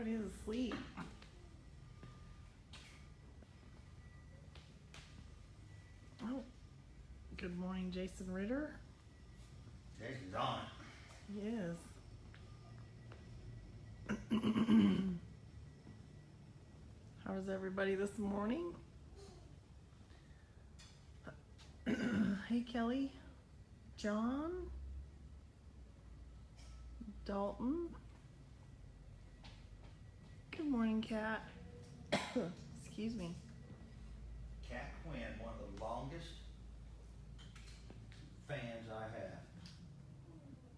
Everybody's asleep. Oh, good morning, Jason Ritter. Jason's on Yes. How's everybody this morning? Hey, Kelly, John, Dalton. Good morning, Kat. Excuse me. it. Cat Quinn, one of the longest fans I have.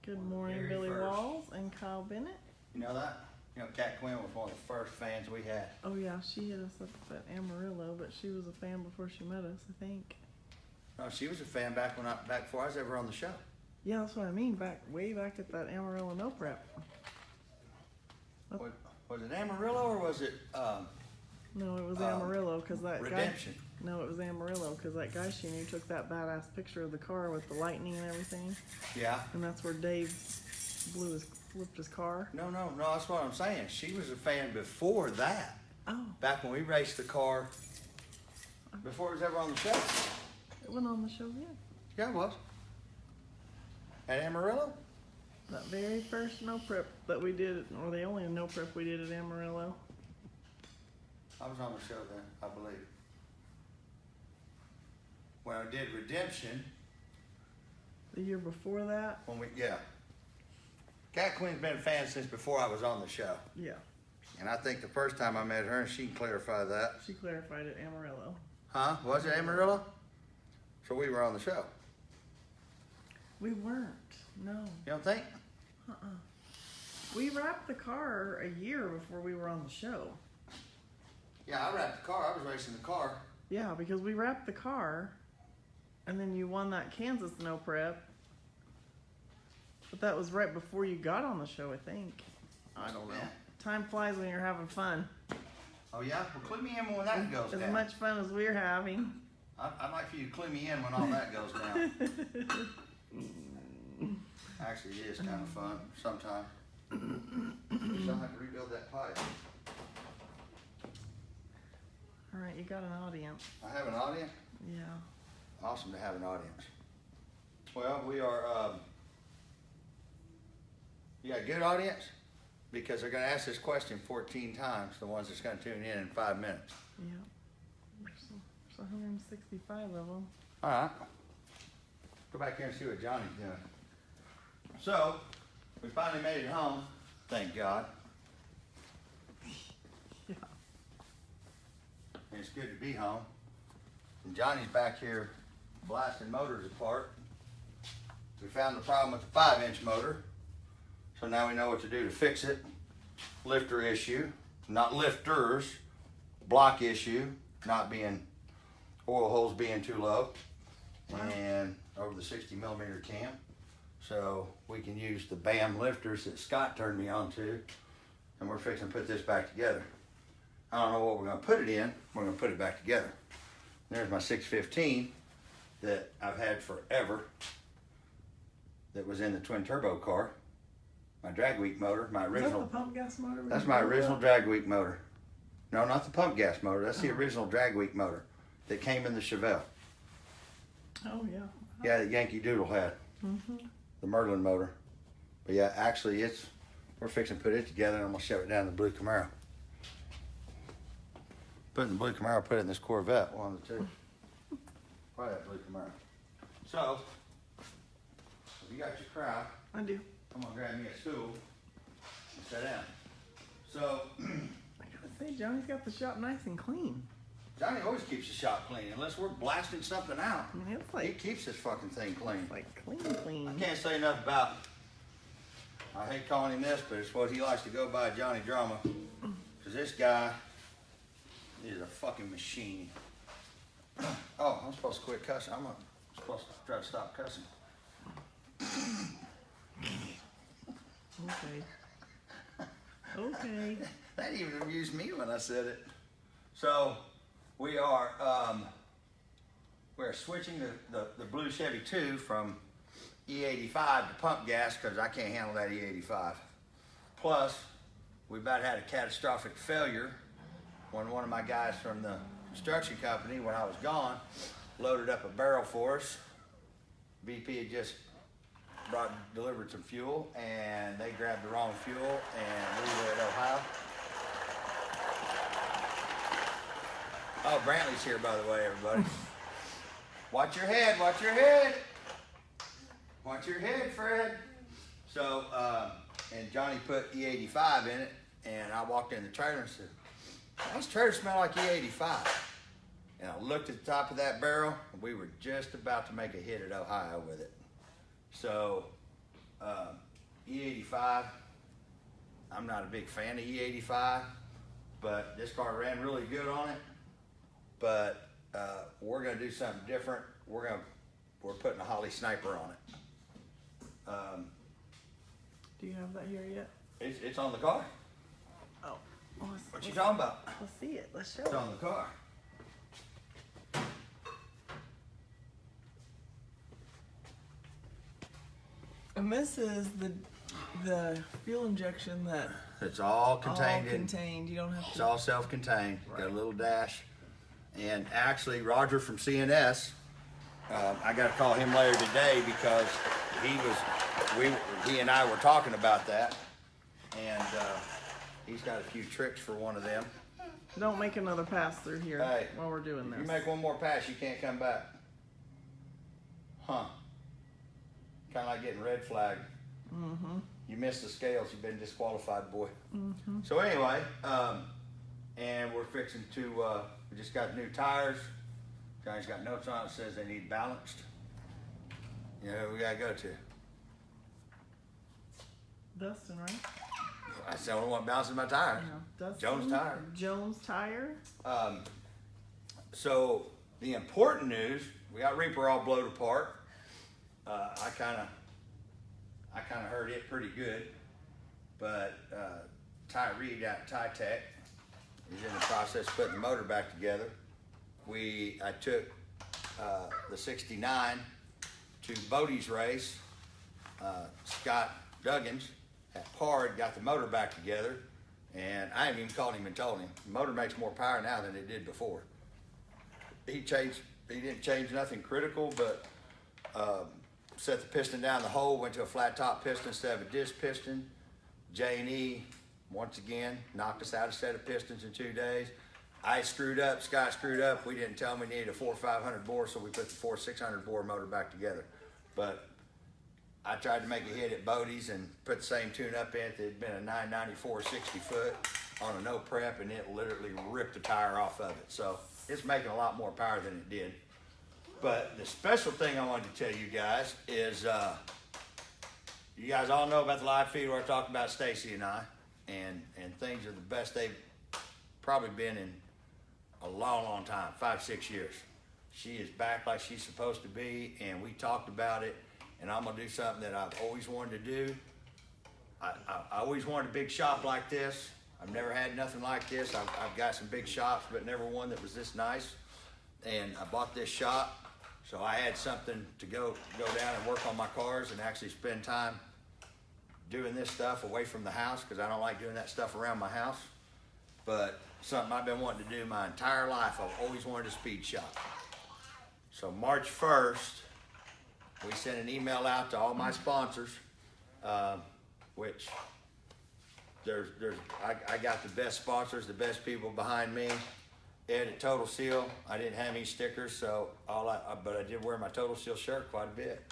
Good One of the morning, very Billy first. Walls and Kyle Bennett. You know that? You know, Cat Quinn was one of the first fans we had. Oh yeah, she hit us up at Amarillo, but she was a fan before she met us, I think. No, she was a fan back before I was ever on the show. Yeah, that's what I mean. Way back at that Amarillo No Prep. Oh. Was it Amarillo or was it No, it was Amarillo because that Redemption? guy. No, it was Amarillo because that guy she knew took that badass picture of the car with the lightning and everything, Yeah. and that's where Dave flipped his car. No, that's what I'm saying. She was a fan before that. Oh, Back when we raced the car before it was ever on the show. it went on the show then. Yeah, it was. At Amarillo? That very first No Prep that we did, or the only No Prep we did at Amarillo. I was on the show then, I believe. When I did Redemption, The year before that. yeah. Cat Quinn's been a fan since before I was on the show. Yeah, And I think the first time I met her, and she can clarify that. she clarified it, Amarillo. Huh? Was it Amarillo? So we were on the show. We weren't. No. You don't think? We wrapped the car a year before we were on the show. Yeah, I wrapped the car. I was racing the car. Yeah, because we wrapped the car, and then you won that Kansas No Prep. But that was right before you got on the show, I think. I don't know. Yeah. Time flies when you're having fun. Oh, yeah? Well, clue me in when that goes As down. much fun as we're having. I'd like for you to clue me in when all that goes down. Actually, it is kind of fun sometimes. Just don't have to rebuild that pipe. All right, you got an audience. I have an audience. Yeah. Awesome to have an audience. Well, we are, you got a good audience? Because they're gonna ask this question 14 times, the ones that's gonna tune in 5 minutes. Yeah. There's 165 of them. All right. Go back here and see what Johnny's doing. So, we finally made it home, thank God. Yeah. And it's good to be home. And Johnny's back here blasting motors apart. We found the problem with the 5-inch motor. So now we know what to do to fix it. Lifter issue, not lifters, block issue, not being, oil holes being too low. And over the 60 millimeter cam. So we can use the BAM lifters that Scott turned me on to. And we're fixing to put this back together. I don't know what we're gonna put it in. We're gonna put it back together. There's my 615 that I've had forever. That was in the twin turbo car. My drag week motor, my Is that original. the pump gas motor? we That's my built original up? drag week motor. No, not the pump gas motor. That's the Oh. original drag week motor that came in the Chevelle. Oh, yeah. Yeah, that Yankee Doodle had. Mm-hmm. The Merlin motor. But yeah, actually we're fixing to put it together and I'm gonna shove it down the blue Camaro. Put in the blue Camaro, put it in this Corvette, one of the two. Probably that blue Camaro. So, if you got your crowd, I do. I'm gonna grab me a stool and sit down. So, I gotta say, Johnny's got the shop nice and clean. Johnny always keeps the shop clean unless we're blasting something out. I mean, it's He like, keeps this fucking thing clean. clean. I can't say enough about, I hate calling him this, but it's what he likes to go by, Johnny Drama. Cause this guy is a fucking machine. Oh, I'm supposed to quit cussing. I'm supposed to try to stop cussing. Okay. Okay. That even amused me when I said it. So we're switching the blue Chevy 2 from E85 to pump gas because I can't handle that E85. Plus, we about had a catastrophic failure when one of my guys from the construction company, when I was gone, loaded up a barrel for us. BP had just delivered some fuel, and they grabbed the wrong fuel, and we were at Ohio. Oh, Brantley's here, by the way, everybody. Watch your head, watch your head. Watch your head, Fred. So, and Johnny put E85 in it, and I walked in the trailer and said, "These trailers smell like E85." And I looked at the top of that barrel, and we were just about to make a hit at Ohio with it. So, E85, I'm not a big fan of E85, but this car ran really good on it. But we're gonna do something different. We're putting a Holley Sniper on it. Do you have that here yet? It's on the car. Oh. Well, What you talking about? Let's see it. Let's show It's it. on the car. And this is the fuel injection that It's all contained all in. contained. You don't have It's to. all self-contained. Got a Right. little dash. And actually, Roger from CNS, I got to call him later today because he and I were talking about that, and he's got a few tricks for one of them. Don't make another pass through here Hey, while we're doing If this. you make one more pass, you can't come back. Huh? Kind of like getting red flagged. Mm-hmm. You missed the scales. You've been disqualified, boy. So anyway, and we're fixing to. We just got new tires. Johnny's got notes on it that says they need balanced. You know who we gotta go to? Dustin, right? That's the only one balancing my tires. Yeah. Dustin. Jones Tire. Jones Tire. So the important news, we got Reaper all blowed apart. I kind of heard it pretty good, but Ty Reed at Ty-Tech is in the process of putting the motor back together. I took the 69 to Bodie's race. Scott Duggins at Pard got the motor back together, and I haven't even called him and told him. The motor makes more power now than it did before. He didn't change nothing critical, but set the piston down the hole, went to a flat top piston instead of a disc piston. J&E, once again, knocked us out a set of pistons in 2 days. I screwed up, Scott screwed up. We didn't tell him we needed a 4,500 bore, so we put the 4,600 bore motor back together. But I tried to make a hit at Bodie's and put the same tune up in it. It'd been a 994 60 foot on a no prep, and it literally ripped the tire off of it. So it's making a lot more power than it did. But the special thing I wanted to tell you guys is, you guys all know about the live feed where I talked about Stacy and I, and things are the best they've probably been in a long, long time, 5-6 years. She is back like she's supposed to be, and we talked about it, and I'm gonna do something that I've always wanted to do. I always wanted a big shop like this. I've never had nothing like this. I've got some big shops, but never one that was this nice. And I bought this shop, so I had something to go down and work on my cars and actually spend time doing this stuff away from the house, because I don't like doing that stuff around my house. But something I've been wanting to do my entire life. I've always wanted a speed shop. So March 1st, we sent an email out to all my sponsors, which I got the best sponsors, the best people behind me. Ed at Total Seal. I didn't have any stickers, so but I did wear my Total Seal shirt quite a bit,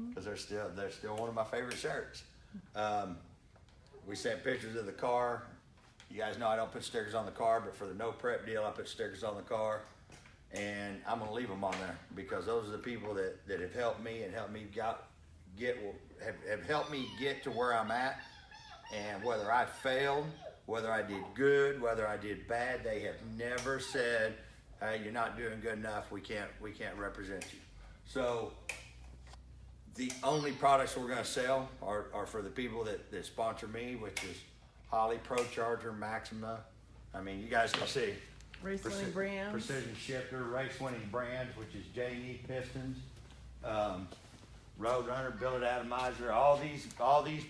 because they're still one of my favorite shirts. We sent pictures of the car. You guys know I don't put stickers on the car, but for the no prep deal, I put stickers on the car, and I'm gonna leave them on there because those are the people that have helped me and helped me have helped me get to where I'm at. And whether I failed, whether I did good, whether I did bad, they have never said, "Hey, you're not doing good enough. We can't represent you." So the only products we're going to sell are for the people that sponsor me, which is Holley, Pro Charger, Maxima. I mean, you guys can see. Race winning brands. Precision Shifter, Race Winning Brands, which is J&E Pistons, Roadrunner, Billet Atomizer, all these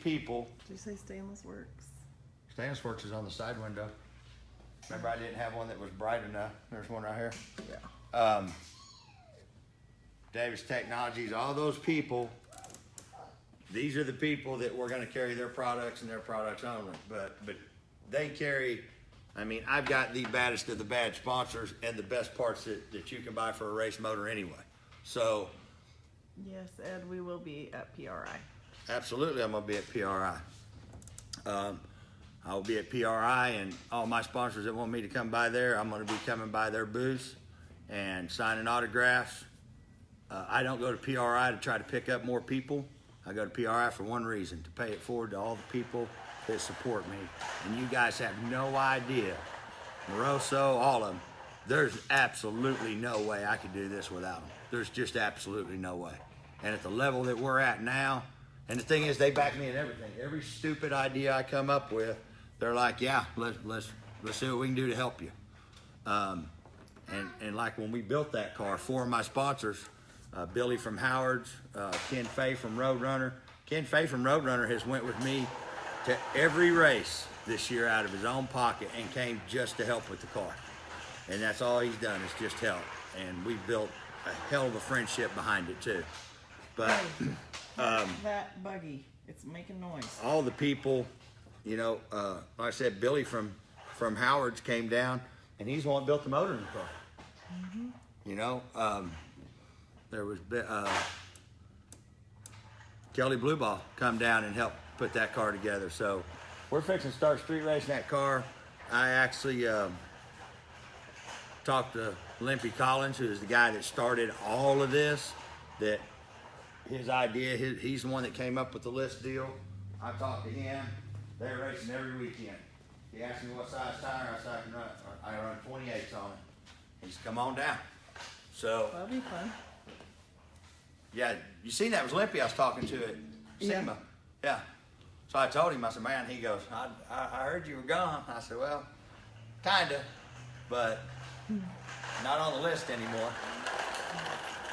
people. Did you say Stainless Works? Stainless Works is on the side window. Remember, I didn't have one that was bright enough. There's one right here. Yeah. Davis Technologies, all those people, these are the people that we're going to carry their products and their products only. But they carry, I mean, I've got the baddest of the bad sponsors and the best parts that you can buy for a race motor anyway. So, Yes, Ed, we will be at PRI. absolutely, I'm going to be at PRI. I'll be at PRI, and all my sponsors that want me to come by there, I'm going to be coming by their booths and signing autographs. I don't go to PRI to try to pick up more people. I go to PRI for one reason, to pay it forward to all the people that support me. And you guys have no idea, Moroso, all of them, there's absolutely no way I could do this without them. There's just absolutely no way. And at the level that we're at now, and the thing is, they back me in everything. Every stupid idea I come up with, they're like, yeah, let's see what we can do to help you. And like when we built that car, 4 of my sponsors, Billy from Howard's, Ken Fay from Roadrunner. Ken Fay from Roadrunner has went with me to every race this year out of his own pocket and came just to help with the car. And that's all he's done is just help. And we built a hell of a friendship behind it too. But That buggy, it's making noise. all the people, you know, like I said, Billy from Howard's came down, and he's the one that built the motor in the car. Mm-hmm. You know, there was Kelly Blueball come down and help put that car together. So we're fixing to start street racing that car. I actually talked to Limpy Collins, who is the guy that started all of this, that his idea, he's the one that came up with the list deal. I talked to him. They're racing every weekend. He asked me what size tire I run 28s on it. He said, come on down. So, That'll be fun. yeah, you seen that was Limpy I was talking to at Yeah. SEMA. Yeah. So I told him, I said, man, he goes, I heard you were gone. I said, well, kinda, but not on the list anymore.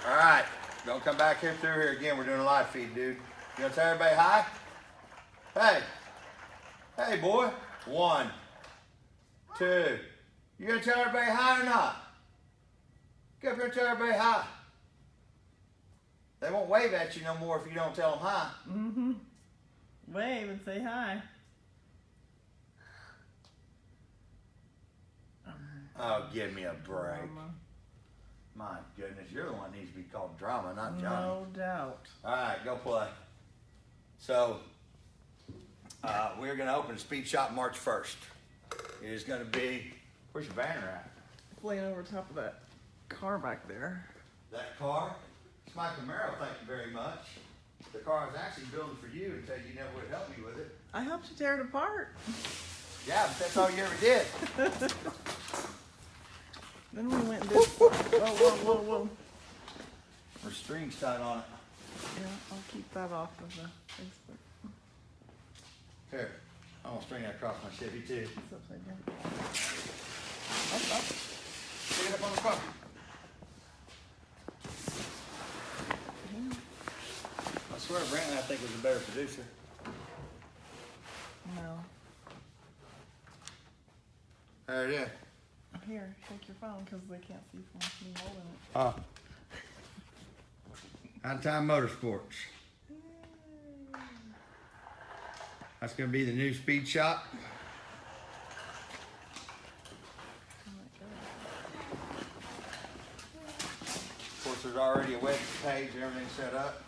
All right, don't come back here through here again. We're doing a live feed, dude. You gonna tell everybody hi? Hey. Hey, boy. 1, 2. You gonna tell everybody hi or not? Get up here and tell everybody hi. They won't wave at you no more if you don't tell them hi. Mm-hmm. Wave and say hi. Oh, give me a break. Mama. My goodness, you're the one that needs to be called drama, not Johnny. No doubt. All right, go play. So, we're going to open Speed Shop March 1st. It is going to be, where's your banner at? It's laying over top of that car back there. That car? It's my Camaro, thank you very much. The car I was actually building for you until you never would help me with it. I helped you tear it apart. Yeah, but that's all you ever did. Then we went and did. Whoa. There's strings tied on it. Yeah, I'll keep that off of the Facebook. Here, I'm going to string that across my Chevy too. It's upside down. Up. Stick it up on the car. I swear Brantley, I think, was a better producer. No. There it is. Here, take your phone because they can't see from me holding it. Oh. Time Motorsports. That's going to be the new Speed Shop. Of course, there's already a web page and everything set up.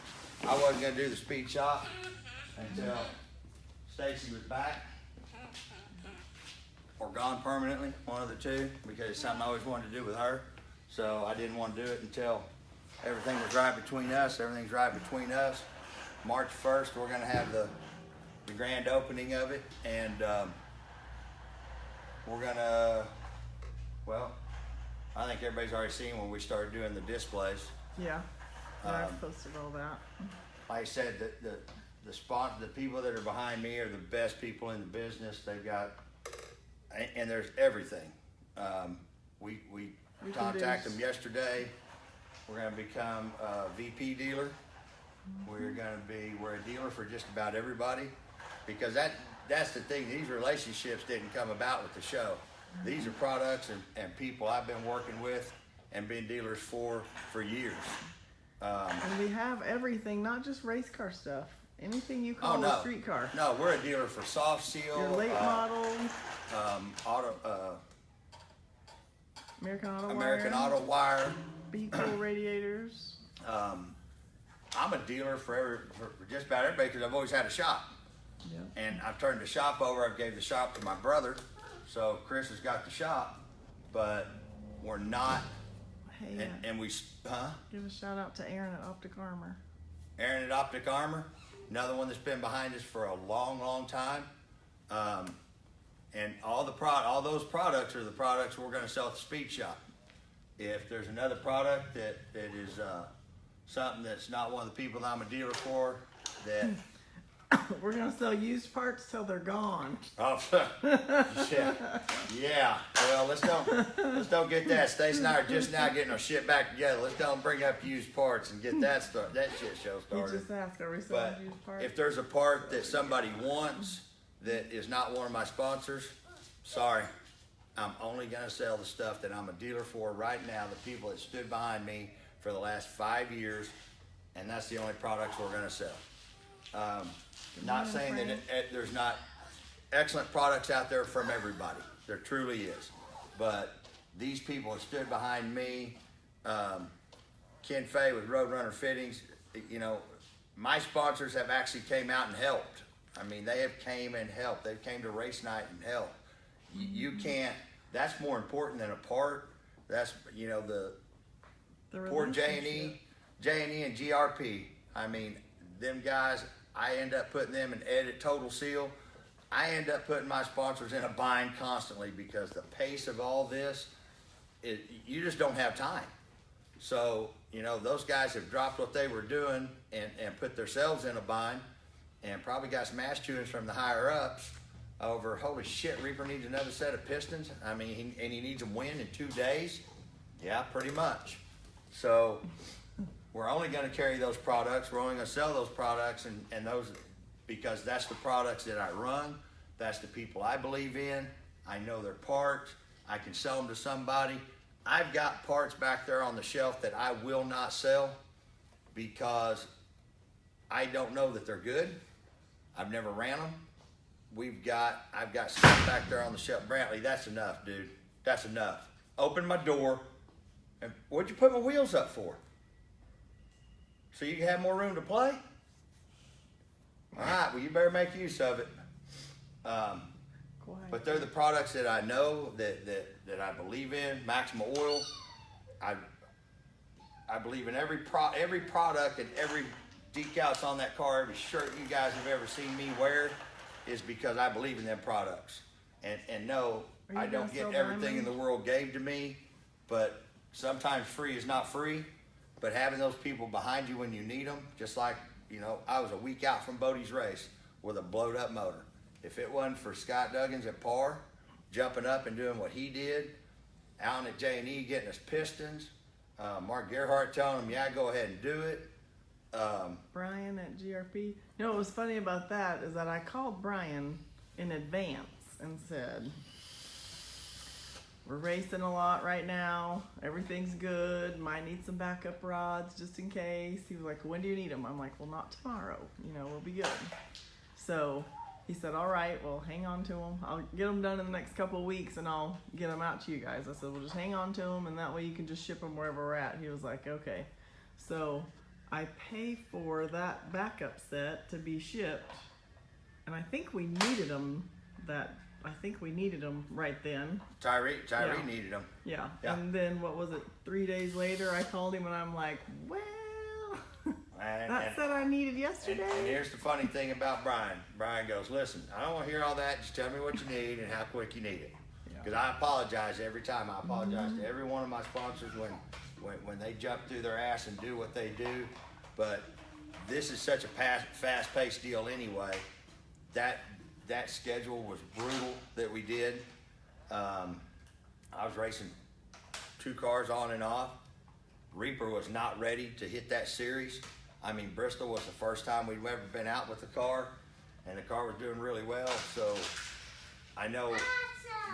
I wasn't going to do the Speed Shop until Stacy was back or gone permanently, one of the two, because it's something I always wanted to do with her. So I didn't want to do it until everything was right between us. Everything's right between us. March 1st, we're going to have the grand opening of it, and we're going to, well, I think everybody's already seen when we started doing the displays. Yeah. I've posted all that. Like I said, the people that are behind me are the best people in the business. They've got, and there's everything. We contacted them yesterday. We're going to become a VP dealer. We're a dealer for just about everybody, because that's the thing. These relationships didn't come about with the show. These are products and people I've been working with and been dealers for years. And we have everything, not just race car stuff. Anything you call no. a street car. No, we're a dealer for soft seal, Your late model, American Auto Wire. Beagle radiators. I'm a dealer for just about everybody because I've always had a shop. Yep. And I've turned the shop over. I gave the shop to my brother, so Chris has got the shop, but we're not. Hey, And we, give a shout out to Aaron at Optic Armor. Aaron at Optic Armor, another one that's been behind us for a long, long time. And all those products are the products we're going to sell at the speed shop. If there's another product that is something that's not one of the people that I'm a dealer for, that We're gonna sell used parts till they're gone. oh yeah. Well, let's don't get that. Stacy and I are just now getting our shit back together. Let's don't bring up used parts and get that shit show You started. just asked, are we selling But used parts? if there's a part that somebody wants that is not one of my sponsors, sorry. I'm only gonna sell the stuff that I'm a dealer for right now, the people that stood behind me for the last 5 years, and that's the only products we're gonna sell. Not saying that there's not excellent products out there from everybody. There truly is. But these people have stood behind me. Ken Fay with Roadrunner Fittings, you know, my sponsors have actually came out and helped. I mean, they have came and helped. They came to race night and helped. You can't, that's more important than a part. That's, you know, the poor J&E and GRP. I mean, them guys, I end up putting them in Edit Total Seal. I end up putting my sponsors in a bind constantly because the pace of all this, you just don't have time. So, you know, those guys have dropped what they were doing and put themselves in a bind and probably got some ass chewings from the higher ups over, holy shit, Reaper needs another set of pistons. I mean, he needs them win in 2 days. Yeah, pretty much. So we're only going to carry those products. We're only going to sell those products and those because that's the products that I run. That's the people I believe in. I know their parts. I can sell them to somebody. I've got parts back there on the shelf that I will not sell because I don't know that they're good. I've never ran them. I've got stuff back there on the shelf. Brantley, that's enough, dude. That's enough. Open my door. And what'd you put my wheels up for? So you can have more room to play? All right, well, you better make use of it. But they're the products that I know, that I believe in. Maxima Oil. I believe in every product and every decals on that car, every shirt you guys have ever seen me wear is because I believe in them products. And no, I don't get everything in the world gave to me, but sometimes free is not free. But having those people behind you when you need them, just like, you know, I was a week out from Bodie's race with a blowed up motor. If it wasn't for Scott Duggins at Par, jumping up and doing what he did, Alan at J&E getting us pistons, Mark Gerhardt telling him, yeah, go ahead and do it. Brian at GRP. You know what was funny about that is that I called Brian in advance and said, we're racing a lot right now. Everything's good. Might need some backup rods just in case. He was like, when do you need them? I'm like, well, not tomorrow. You know, we'll be good. So he said, all right, well, hang on to them. I'll get them done in the next couple of weeks and I'll get them out to you guys. I said, well, just hang on to them and that way you can just ship them wherever we're at. He was like, okay. So I pay for that backup set to be shipped. And I think we needed them right then. Tyree needed them. Yeah. And then what was it? 3 days later, I called him and I'm like, well, that said I needed yesterday. And here's the funny thing about Brian. Brian goes, listen, I don't want to hear all that. Just tell me what you need and how quick you need it. Because I apologize every time. I apologize to every one of my sponsors when they jump through their ass and do what they do. But this is such a fast-paced deal anyway. That schedule was brutal that we did. I was racing 2 cars on and off. Reaper was not ready to hit that series. I mean, Bristol was the first time we'd ever been out with the car. and the car was doing really well. So I know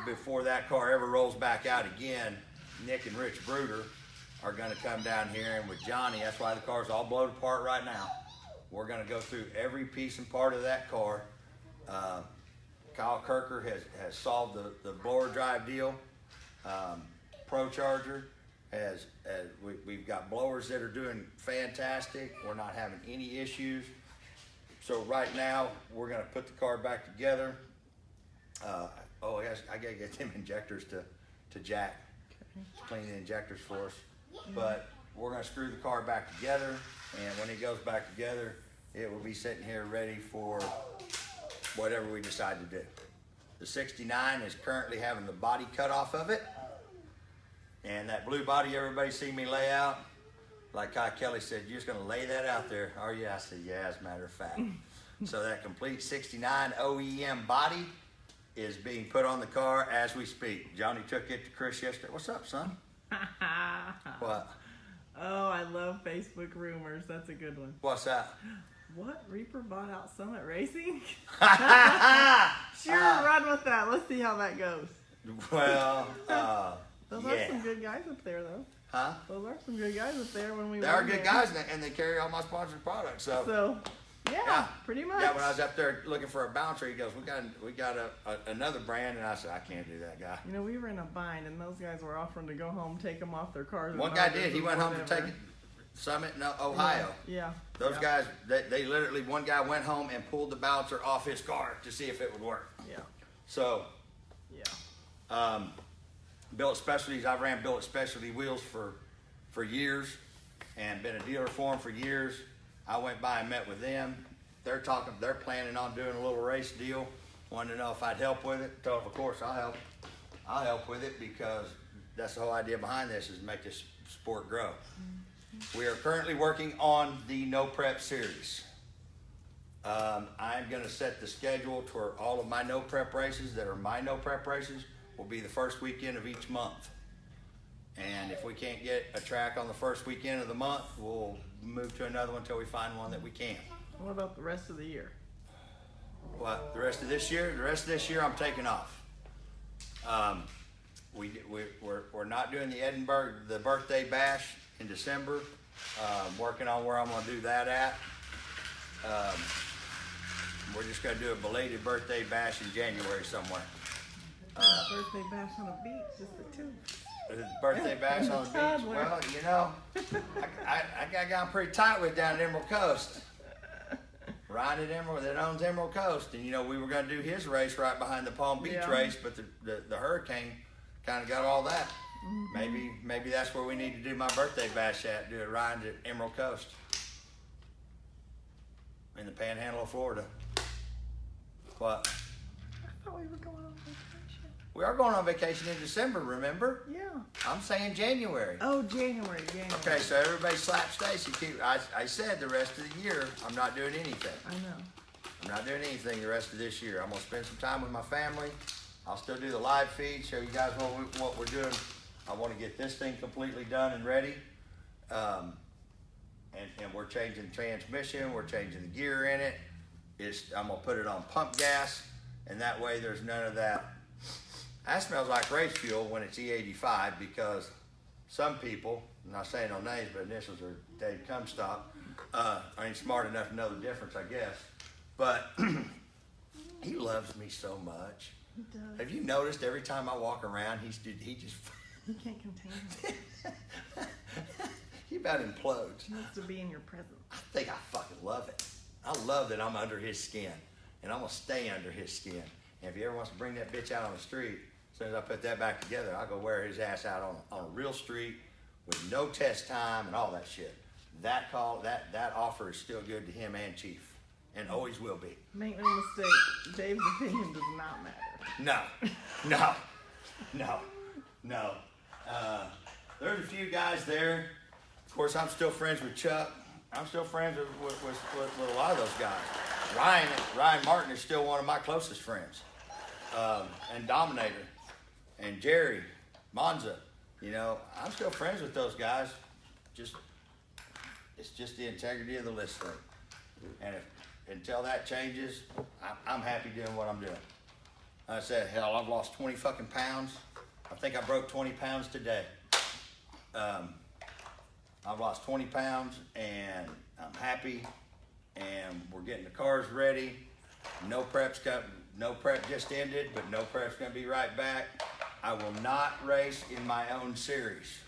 before that car ever rolls back out again, Nick and Rich Bruder are gonna come down here, and with Johnny, that's why the car's all blown apart right now. We're gonna go through every piece and part of that car. Kyle Kirker has solved the blower drive deal. Pro Charger we've got blowers that are doing fantastic. We're not having any issues. So right now we're gonna put the car back together. I gotta get them injectors to Jack. Clean the injectors for us. But we're gonna screw the car back together, and when it goes back together, it will be sitting here ready for whatever we decide to do. The 69 is currently having the body cut off of it. And that blue body everybody see me lay out, like Kai Kelly said, you're just gonna lay that out there. Oh yeah, I said, yeah, as a matter of fact. So that complete 69 OEM body is being put on the car as we speak. Johnny took it to Chris yesterday. What's up, son? What? Oh, I love Facebook rumors. That's a good one. What's that? What? Reaper bought out Summit Racing? Sure, run with that. Let's see how that goes. Well, Those yeah. are some good guys up there, though. Huh? Those are some good guys up there when we They were are good there. guys, and they carry all my sponsored products. So Yeah, pretty much. yeah, when I was up there looking for a bouncer, he goes, we got another brand, and I said, I can't do that, guy. You know, we were in a bind, and those guys were offering to go home, take them off their cars. One guy did. He went home to take it Summit in Ohio. Yeah. Those guys, they literally, one guy went home and pulled the bouncer off his car to see if it would work. Yeah. So, Yeah. Billet Specialties, I've ran Billet Specialty wheels for years and been a dealer for them for years. I went by and met with them. They're planning on doing a little race deal. Wanted to know if I'd help with it. Told them, of course, I'll help. I'll help with it because that's the whole idea behind this is make this sport grow. We are currently working on the No Prep series. I'm gonna set the schedule to where all of my No Prep races that are my No Prep races will be the first weekend of each month. And if we can't get a track on the first weekend of the month, we'll move to another one until we find one that we can. What about the rest of the year? What, the rest of this year? The rest of this year I'm taking off. We're not doing the Edinburgh, the birthday bash in December. Working on where I'm gonna do that at. We're just gonna do a belated birthday bash in January somewhere. Birthday bash on a beach, just the two. Birthday bash on the beach. Toddler. Well, you know, I got gotten pretty tight with down at Emerald Coast. Ryan at Emerald that owns Emerald Coast, and you know we were going to do his race right behind the Palm Beach Yeah. race, but the hurricane kind of got all that. Maybe that's where we need to do my birthday bash at. Do it Ryan at Emerald Coast in the Panhandle of Florida. What? I thought we were going on vacation. We are going on vacation in December. Remember? Yeah. I'm saying January. Oh, January. Okay, so everybody slap Stacy. I said the rest of the year I'm not doing anything. I know. I'm not doing anything the rest of this year. I'm gonna spend some time with my family. I'll still do the live feed, show you guys what we're doing. I want to get this thing completely done and ready. And we're changing the transmission. We're changing the gear in it. I'm gonna put it on pump gas, and that way there's none of that. That smells like race fuel when it's E85 because some people, I'm not saying no names, but initials are Dave Comstock, ain't smart enough to know the difference, I guess. But he loves me so much. He does. Have you noticed every time I walk around, he just He can't contain it. he about implodes. He wants to be in your presence. I think I fucking love it. I love that I'm under his skin, and I'm gonna stay under his skin. And if he ever wants to bring that bitch out on the street, as soon as I put that back together, I'll go wear his ass out on a real street with no test time and all that shit. That offer is still good to him and Chief, and always will be. Make no mistake, Dave's opinion does not matter. No. There's a few guys there. Of course, I'm still friends with Chuck. I'm still friends with a lot of those guys. Ryan Martin is still one of my closest friends. And Dominator and Jerry Monza. You know, I'm still friends with those guys. It's just the integrity of the list thing. And until that changes, I'm happy doing what I'm doing. I said, hell, I've lost 20 fucking pounds. I think I broke 20 pounds today. I've lost 20 pounds and I'm happy, and we're getting the cars ready. No prep just ended, but no prep's gonna be right back. I will not race in my own series,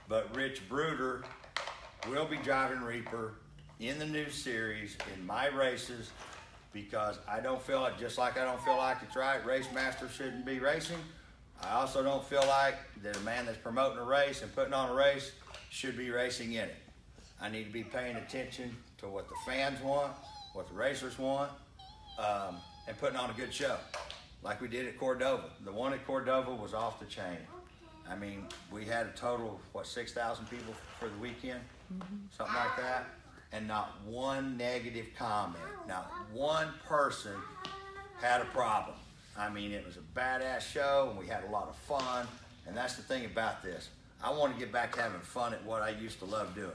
but Rich Bruder will be driving Reaper in the new series in my races, because I don't feel like, just like I don't feel like it's right, Race Master shouldn't be racing. I also don't feel like that a man that's promoting a race and putting on a race should be racing in it. I need to be paying attention to what the fans want, what the racers want, and putting on a good show, like we did at Cordova. The one at Cordova was off the chain. I mean, we had a total of, 6,000 people for the weekend? Something like that. And not one negative comment, not one person had a problem. I mean, it was a badass show, and we had a lot of fun, and that's the thing about this. I want to get back to having fun at what I used to love doing.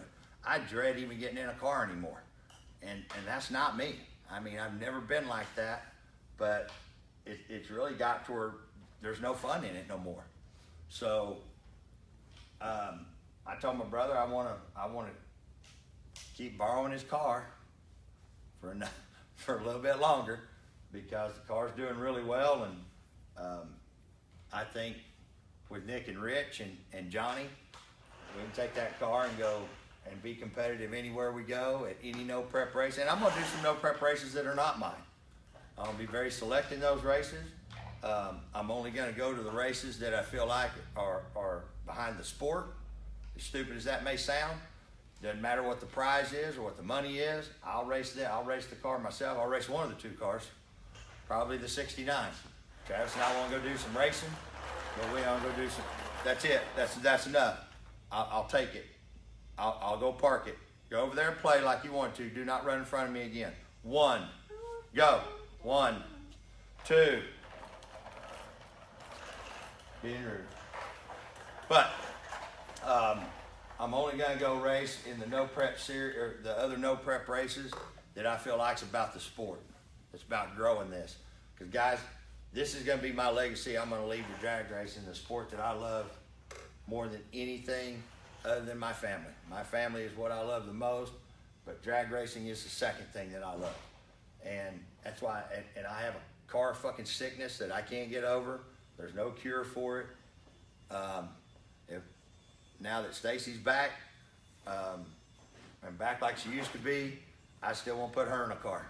I dread even getting in a car anymore, and that's not me. I mean, I've never been like that, but it's really got to where there's no fun in it no more. So I told my brother I want to keep borrowing his car for a little bit longer, because the car's doing really well, and I think with Nick and Rich and Johnny, we can take that car and go and be competitive anywhere we go at any no prep race. And I'm gonna do some no prep races that are not mine. I'll be very select in those races. I'm only gonna go to the races that I feel like are behind the sport. As stupid as that may sound, doesn't matter what the prize is or what the money is. I'll race that. I'll race the car myself. I'll race one of the two cars, probably the 69. Travis and I want to go do some racing, but we want to go do some. That's it. That's enough. I'll take it. I'll go park it. Go over there and play like you want to. Do not run in front of me again. 1, go. 1, 2. Being rude. But I'm only gonna go race in the no prep series, or the other no prep races that I feel like's about the sport. It's about growing this. Because guys, this is gonna be my legacy. I'm gonna leave the drag racing, the sport that I love more than anything other than my family. My family is what I love the most, but drag racing is the second thing that I love. And that's why, and I have a car fucking sickness that I can't get over. There's no cure for it. Now that Stacy's back, and back like she used to be, I still won't put her in a car.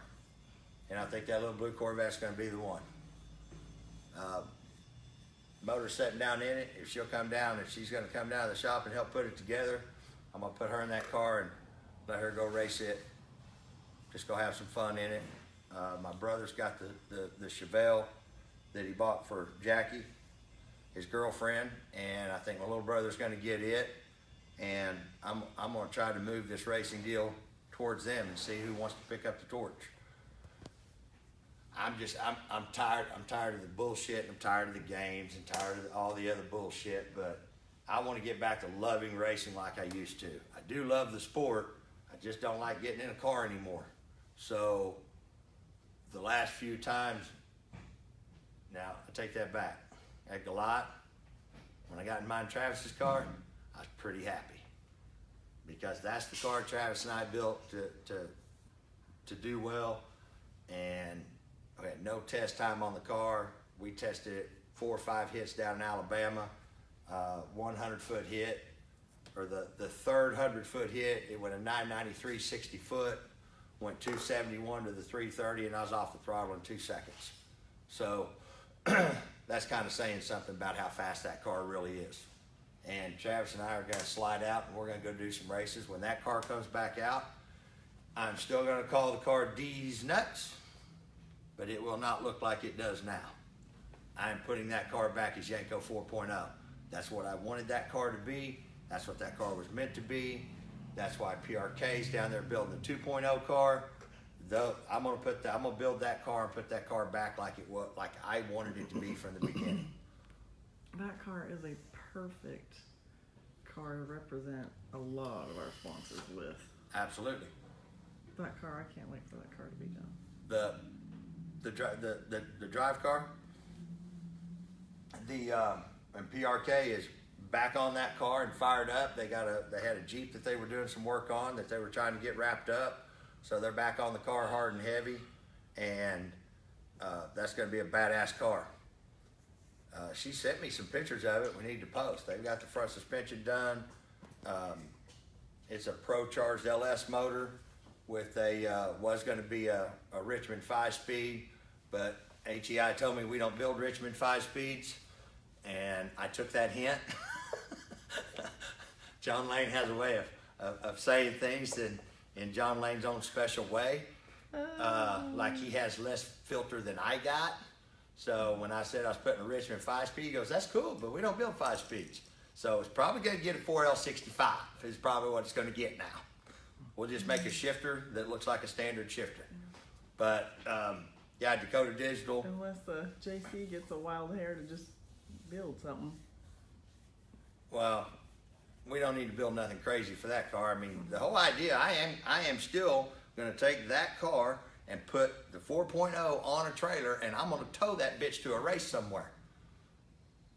And I think that little blue Corvette's gonna be the one. Motor's sitting down in it. If she'll come down, if she's gonna come down to the shop and help put it together, I'm gonna put her in that car and let her go race it. Just go have some fun in it. My brother's got the Chevelle that he bought for Jackie, his girlfriend, and I think my little brother's gonna get it. And I'm gonna try to move this racing deal towards them and see who wants to pick up the torch. I'm tired. I'm tired of the bullshit. I'm tired of the games and tired of all the other bullshit. But I want to get back to loving racing like I used to. I do love the sport. I just don't like getting in a car anymore. So the last few times, now I take that back. At Goliath, when I got in mine and Travis's car, I was pretty happy, because that's the car Travis and I built to do well. And we had no test time on the car. We tested it 4 or 5 hits down in Alabama. 100-foot hit, or the third 100-foot hit, it went a 993 60 foot, went 271 to the 330, and I was off the throttle in 2 seconds. So that's kind of saying something about how fast that car really is. And Travis and I are gonna slide out, and we're gonna go do some races. When that car comes back out, I'm still gonna call the car D's Nuts, but it will not look like it does now. I'm putting that car back as Yenko 4.0. That's what I wanted that car to be. That's what that car was meant to be. That's why PRK's down there building the 2.0 car. I'm gonna build that car and put that car back like it was, like I wanted it to be from the beginning. That car is a perfect car to represent a lot of our sponsors with. Absolutely. That car, I can't wait for that car to be done. The drive car. And PRK is back on that car and fired up. They had a Jeep that they were doing some work on that they were trying to get wrapped up. So they're back on the car hard and heavy, and that's going to be a badass car. She sent me some pictures of it. We need to post. They've got the front suspension done. It's a Pro-Charged LS motor with was going to be a Richmond 5-speed, but HEI told me we don't build Richmond 5-speeds, and I took that hint. John Lane has a way of saying things in John Lane's own special way. Like he has less filter than I got. So when I said I was putting a Richmond 5-speed, he goes, "That's cool, but we don't build 5-speeds." So it's probably going to get a 4L65 is probably what it's going to get now. We'll just make a shifter that looks like a standard shifter. But yeah, Dakota Digital. Unless JC gets a wild hair to just build something. Well, we don't need to build nothing crazy for that car. I mean, the whole idea, I am still going to take that car and put the 4.0 on a trailer, and I'm going to tow that bitch to a race somewhere.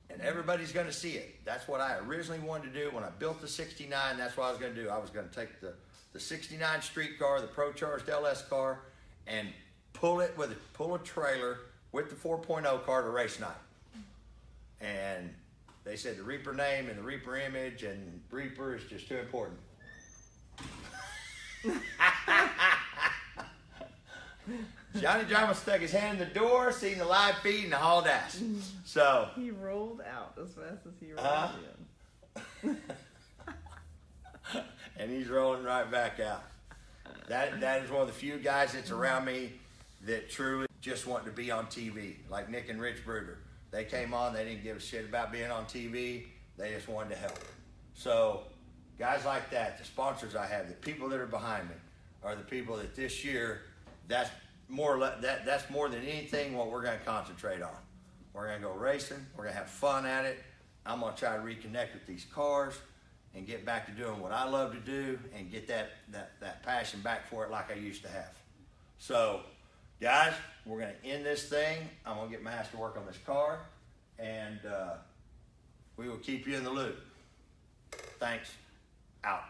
And everybody's going to see it. That's what I originally wanted to do when I built the 69. That's what I was going to do. I was going to take the 69 street car, the Pro-Charged LS car, and pull a trailer with the 4.0 car to race night. And they said the Reaper name and the Reaper image and Reaper is just too important. Johnny Drama stuck his hand in the door, seen the live feed, and hauled ass. So he rolled out as fast as he rolled in. And he's rolling right back out. That is one of the few guys that's around me that truly just want to be on TV, like Nick and Rich Bruder. They came on, they didn't give a shit about being on TV, they just wanted to help. So guys like that, the sponsors I have, the people that are behind me, are the people that this year, that's more than anything what we're going to concentrate on. We're going to go racing, we're going to have fun at it. I'm going to try to reconnect with these cars and get back to doing what I love to do and get that passion back for it like I used to have. So guys, we're going to end this thing. I'm going to get my ass to work on this car, and we will keep you in the loop. Thanks. Out.